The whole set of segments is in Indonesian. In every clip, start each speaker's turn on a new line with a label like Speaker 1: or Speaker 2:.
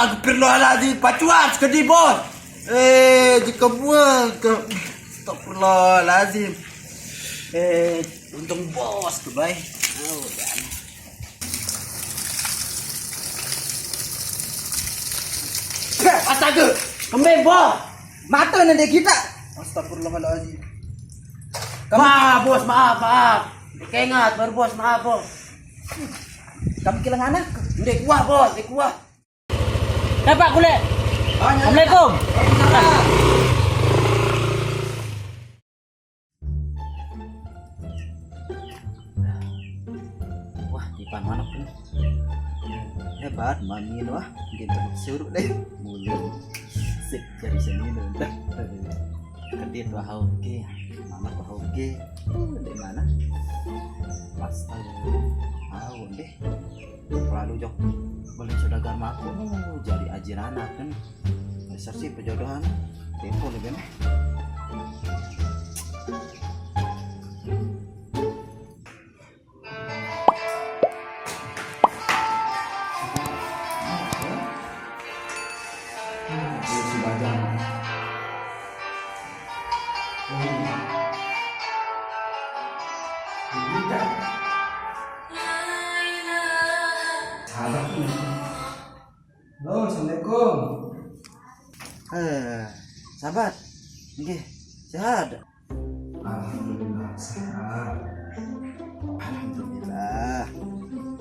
Speaker 1: Astagfirullahaladzim, pacuan sekali bos. Jika buang ke astagfirullahaladzim. Untung bos ke baik. Astaga, kembali bos. Mata nanti kita. Astagfirullahaladzim. Maaf bos, maaf. Keingat baru bos, maaf bos. Kami kehilangan anak. Udah kuah bos, udah kuah.
Speaker 2: Dapat kulit. Assalamualaikum.
Speaker 1: Wah, Ipan mana pun. Hebat, mami wah. Kita suruh deh. Mulut. Sip, jadi sini dah. Kedit wah oke. Mama wah oke. Dari mana? Pas tahu deh. Lalu jok boleh saudagar aku jadi ajir anak kan. Dasar sih perjodohan. Tempo nih kan.
Speaker 3: Halo, assalamualaikum.
Speaker 1: Sahabat, nggih, sehat.
Speaker 3: Alhamdulillah sehat.
Speaker 1: Alhamdulillah.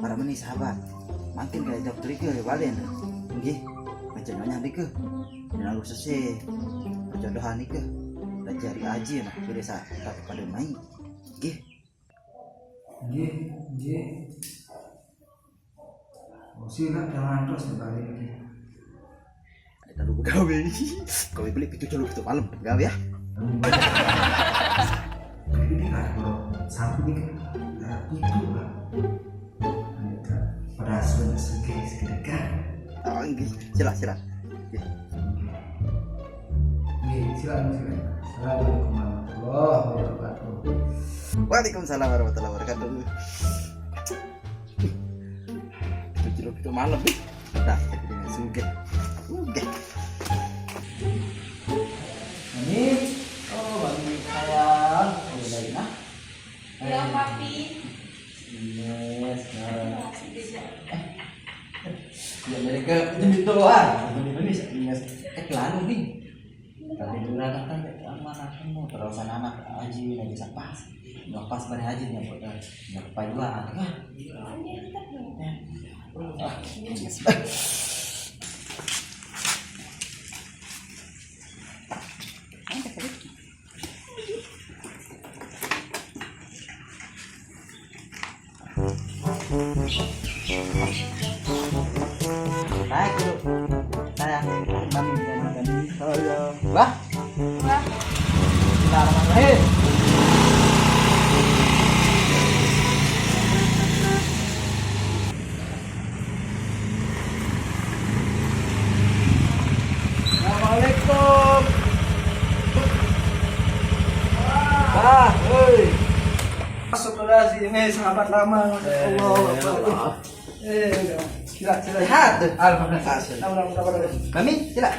Speaker 1: Para meni sahabat, makin kayak dokter ke balen. Nggih, macam banyak bike. Dan lalu selesai perjodohan ke. Dan cari aja nah, kira sa kita kepada main. Nggih.
Speaker 3: Nggih. Oh, sila jangan terus balik lagi.
Speaker 1: Ada lu gawe. Kau beli pintu dulu pintu malam gawe ya.
Speaker 3: Ini kan bro, sampai ini itu lah. Pada sudah sekitar.
Speaker 1: Oh, nggih. Sila. Nggih.
Speaker 3: Nggih, silakan. Assalamualaikum warahmatullahi wabarakatuh.
Speaker 1: Waalaikumsalam warahmatullahi wabarakatuh. Itu malam nih. Dah, tapi dengan suge.
Speaker 3: Ini bagi saya lagi nah.
Speaker 4: Ya, papi.
Speaker 3: Yes, ya mereka jadi doa. Ini kelanu nih. Tadi dulu kan anak kamu terusan anak aji lagi pas. Nggak pas pada aji nya buat nggak kepajuan kan.
Speaker 1: Baik dulu. Sayang, kami. Wah. Bismillahirrahmanirrahim. Assalamualaikum.
Speaker 3: Astagfirullahaladzim, sahabat lama. Allah. Sila.
Speaker 1: Sehat.
Speaker 3: Alhamdulillah.
Speaker 1: Kami, sila.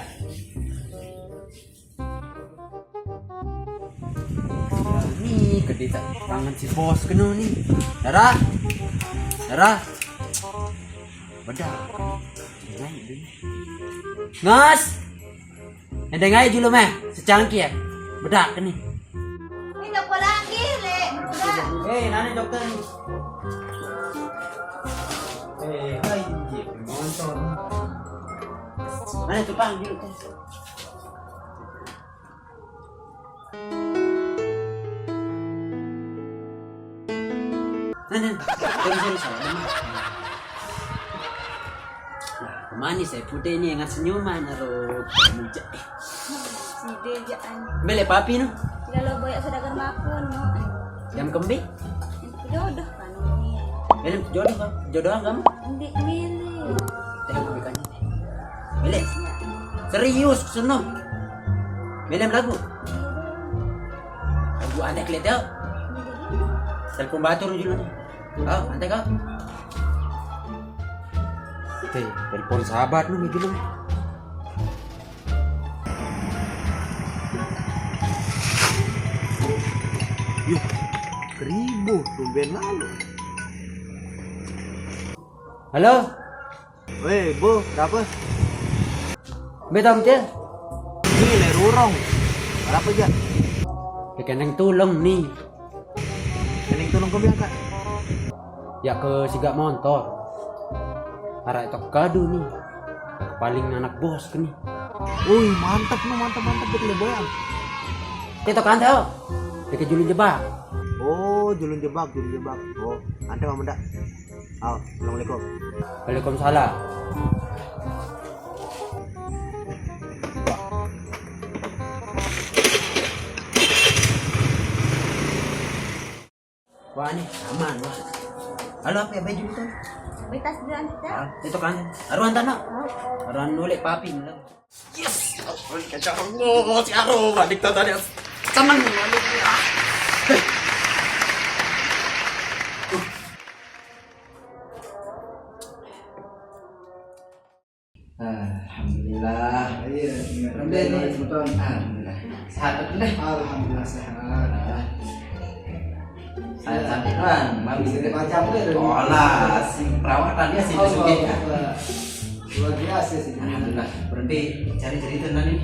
Speaker 1: Ini kedita tangan si bos kena nih. Darah. Bedak. Ngas. Ndengai dulu meh, secangkir ya. Bedak nih.
Speaker 4: Ini apa lagi, Le? Berudah.
Speaker 1: Nani dokter. Nonton. Mana tuh dulu kan. Sorry. Kemana saya putih ini yang senyuman naruh muja.
Speaker 4: Si Dejaan.
Speaker 1: Beli papi no.
Speaker 4: Kalau boyak saudagar makun, no.
Speaker 1: Yang kembing.
Speaker 4: Jodoh kan ini.
Speaker 1: Beli jodohan kamu.
Speaker 4: Hindi milih.
Speaker 1: Tengok kebaikannya. Beli. Serius sono. Beli lagu. Lagu ada kelihat tau. Telepon batur dulu nih. Kau, nanti kau.
Speaker 2: teh telepon sahabat lu gitu mah.
Speaker 1: Yuk, Kribo, tumben lalu.
Speaker 2: Halo,
Speaker 1: Weh, Bu, kenapa?
Speaker 2: betam cel.
Speaker 1: Ini lerurong. Kenapa aja?
Speaker 2: Kekeneng tulung nih.
Speaker 1: Ini tolong kau bilang kak.
Speaker 2: Ya ke siga motor. Arah itu kado nih. Paling anak bos ke nih.
Speaker 1: Wih, mantap nu, mantap betul boyan.
Speaker 2: Kita kan tahu. Kita julun jebak.
Speaker 1: Oh, julun jebak. Oh, ante mau mendak. Assalamualaikum.
Speaker 2: Waalaikumsalam. Wah ini aman wah. Halo apa ya baju itu?
Speaker 4: Betas duluan kita.
Speaker 2: Itu kan. Aruan tanah. Aruan nulik papi lah. Yes. Kacang lo si Aro balik tadi. Senang balik.
Speaker 3: Alhamdulillah.
Speaker 5: Iya,
Speaker 3: Alhamdulillah. Sehat deh.
Speaker 5: Alhamdulillah sehat.
Speaker 3: Saya sampai kan, mami
Speaker 5: Bisa macam deh.
Speaker 3: olah si perawatan dia sih disukai ya.
Speaker 5: Luar biasa sih.
Speaker 3: Alhamdulillah. Berhenti cari cerita nanti.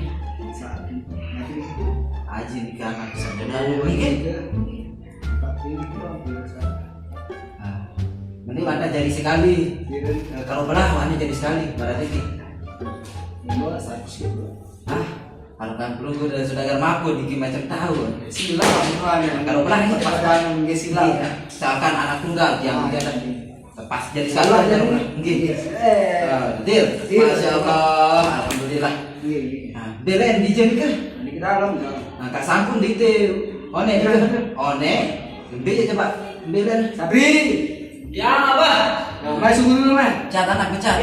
Speaker 5: Nanti
Speaker 3: Aji nikah anak sarjana ini. Mending mana jadi sekali. Kalau belah mana jadi sekali. Berarti ini. Kalau kan perlu gue sudah germaku dikit macam tahu.
Speaker 5: Silam
Speaker 3: Kalau belah ini pas
Speaker 5: nggak silam.
Speaker 3: misalkan anak tunggal yang tidak lepas jadi sekali aja mungkin. Deal. Masya Allah. Alhamdulillah. Nah, belen di jen ke?
Speaker 5: Di dalam.
Speaker 3: Nah, kak sangkun di itu. One itu. One. Gede aja coba. Belen.
Speaker 5: Sabri.
Speaker 2: Ya apa?
Speaker 5: Masuk dulu man.
Speaker 3: Cat anak pecat.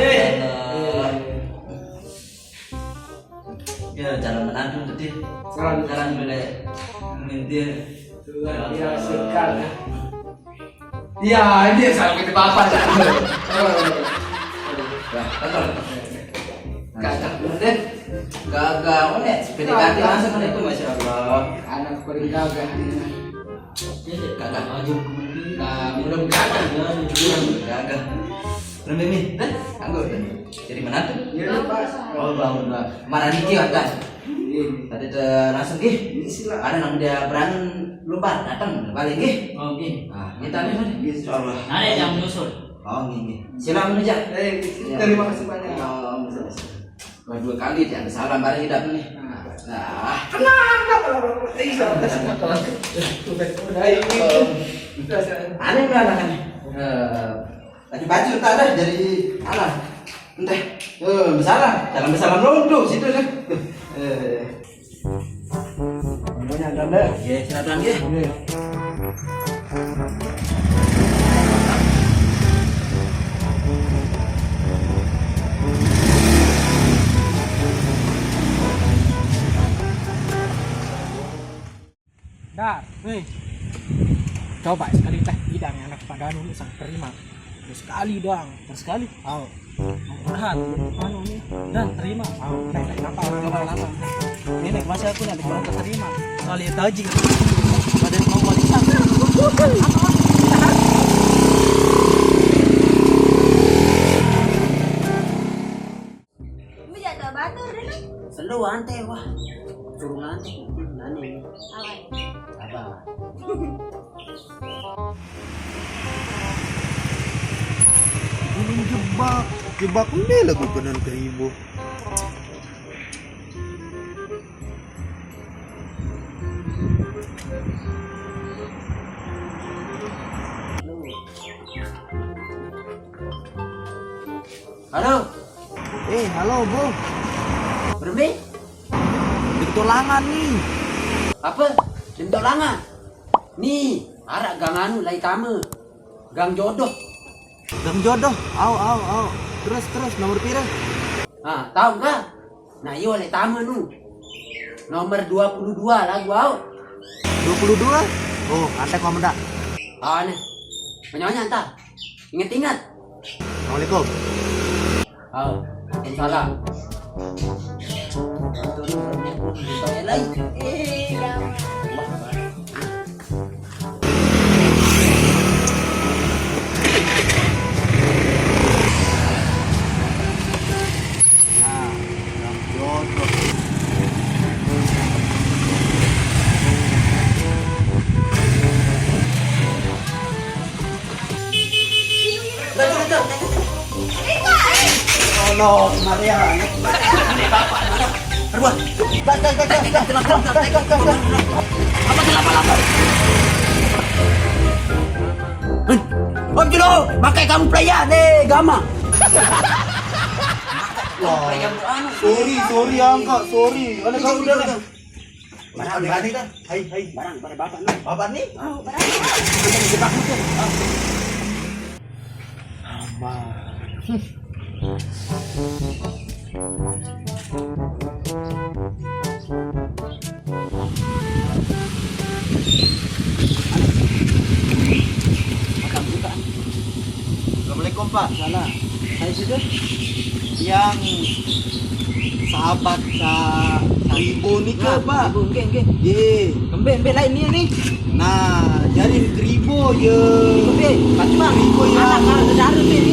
Speaker 3: Ya jalan menantu tadi.
Speaker 5: Salam.
Speaker 3: Jalan boleh mintir.
Speaker 5: Luar biasa sekali. Iya, dia salam kita bapak.
Speaker 3: Betul. Gagah deh. Gagah one. PDKT langsung itu masya Allah.
Speaker 5: Anak paling gagah.
Speaker 3: Gagah maju. Nah, mudah-mudahan gagah. Belum ini, anggur. Jadi menantu.
Speaker 5: Iya, Pak.
Speaker 3: Oh, bangun lah. Mana Niki kan?
Speaker 5: Ini.
Speaker 3: Tadi langsung gih. Ada nang dia berang lupa datang balik gih.
Speaker 2: Oke.
Speaker 3: Ah, kita nih. Insyaallah.
Speaker 2: Ada yang menyusul.
Speaker 3: Oh, gini. Silakan aja.
Speaker 5: Terima kasih banyak.
Speaker 3: Oh, bisa. Dua kali dia salam bareng hidup nih. Nah, aneh nggak anaknya? Baju tak ada jadi anak. Entah. Bersalah. Jangan bersalah melonto situ deh.
Speaker 5: Banyak ganda.
Speaker 3: Ya, silakan ya.
Speaker 2: Dar, nih. Coba sekali teh bidang anak Pak Danu ini sangat terima. Sekali doang, sekali. Oh. Mudah-mudahan anu nih dan terima. Oh, naik apa? Coba apa? Ini naik masih aku nanti kurang terima. Kali taji. Pada mau balikan.
Speaker 4: Ini jatuh batu dulu.
Speaker 2: Selalu ante wah. Suruh nanti nani.
Speaker 4: Awan.
Speaker 2: Apa?
Speaker 1: Ini jebak ini lagu penan Kribo.
Speaker 2: Halo,
Speaker 1: Halo Bu,
Speaker 2: bermi?
Speaker 1: di tulangan nih.
Speaker 2: Apa? Bentuk langan. Nih, arak gang anu lai tama. Gang jodoh.
Speaker 1: Gang jodoh, au. Terus nomor pira?
Speaker 2: Ah, tahu enggak? Nah, iyo lai tama nu. Nomor 22 lagu au.
Speaker 1: 22. Oh, antek mau mendak.
Speaker 2: Ah, nih. Menyonya entar. Ingat-ingat.
Speaker 1: Assalamualaikum.
Speaker 5: Oh, salah.
Speaker 1: Tolong Maria. Arwan. Apa lama-lama? Om Julo, pakai kamu pelayan gama. Sorry angka, sorry. Ada kamu udah. Barang berani kan? Hai. Barang pada bapak nih. Bapak nih? Oh, barang. Jebak itu. Assalamualaikum Pak. Sana. Saya sudah yang sahabat Ribu nih ke Pak.
Speaker 3: Enggak.
Speaker 1: Ye.
Speaker 3: Kembe lain nih.
Speaker 1: Nah, jadi Ribu ye.
Speaker 3: Kembe, Fatimah.
Speaker 1: Ribu ya.
Speaker 3: Anak saudara nih.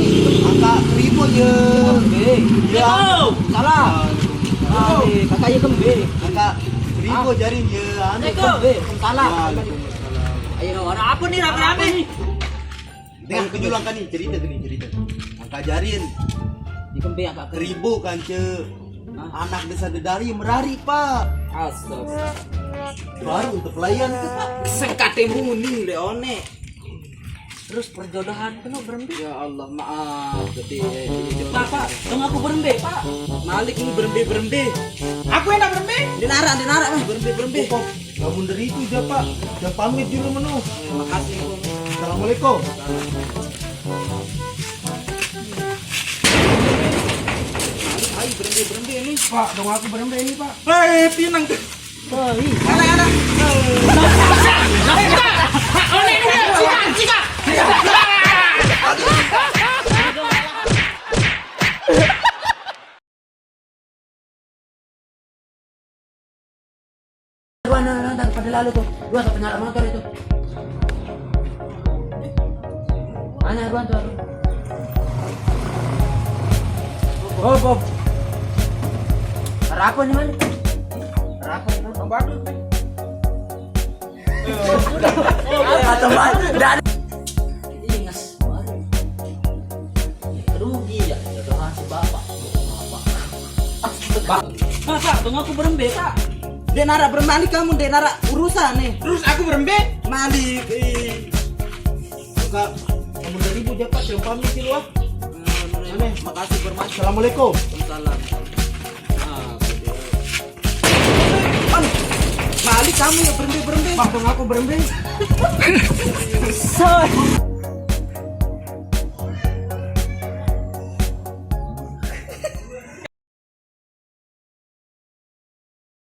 Speaker 1: Angka Ribu ye.
Speaker 3: Kembe.
Speaker 1: Ya.
Speaker 3: Salah. Kakaknya kembe.
Speaker 1: Angka Ribu jadi ye.
Speaker 3: Kembe. Salah. Ayo orang apa nih rame-rame?
Speaker 1: Dengan penjulang kan nih cerita. Angka jarin
Speaker 3: Di kembe agak
Speaker 1: Ribu kan ce. Anak desa dedari merari Pak.
Speaker 3: Astaga.
Speaker 1: Baru untuk pelayan ke Pak.
Speaker 3: Sekate muning leone. Terus perjodohan kena berembe. Ya Allah, maaf. Gede. Pak, tunggu aku berembe, Pak. Malik ini berembe. Aku yang nak berembe? Dinara mah berembe.
Speaker 1: Kamu dari itu aja Pak. Udah pamit dulu menu.
Speaker 3: Makasih, Bung.
Speaker 1: Assalamualaikum.
Speaker 3: Ayo berembe ini.
Speaker 2: Pak, dong aku berembe ini, Pak.
Speaker 1: Hei, pinang.
Speaker 3: Ada. Nah, pada lalu tuh. Dua sampai nyala motor itu. Mana Ruan tuh? Bob. Harapan nih, Man. Harapan.
Speaker 2: Bagus.
Speaker 3: Teman, dan ingas. Rugi ya, jodohan si bapak. Pak, tunggu aku berembe, Pak. Denara bermalik kamu, Denara urusan nih.
Speaker 2: Terus aku berembe?
Speaker 1: Malik. Kak, kamu dari ibu dia Pak. Jangan pamit sih lu ah.
Speaker 3: Makasih bermati.
Speaker 1: Assalamualaikum.
Speaker 3: Salam. Malik kamu ya berembe.
Speaker 2: Pak, dong aku berembe.
Speaker 3: Sorry.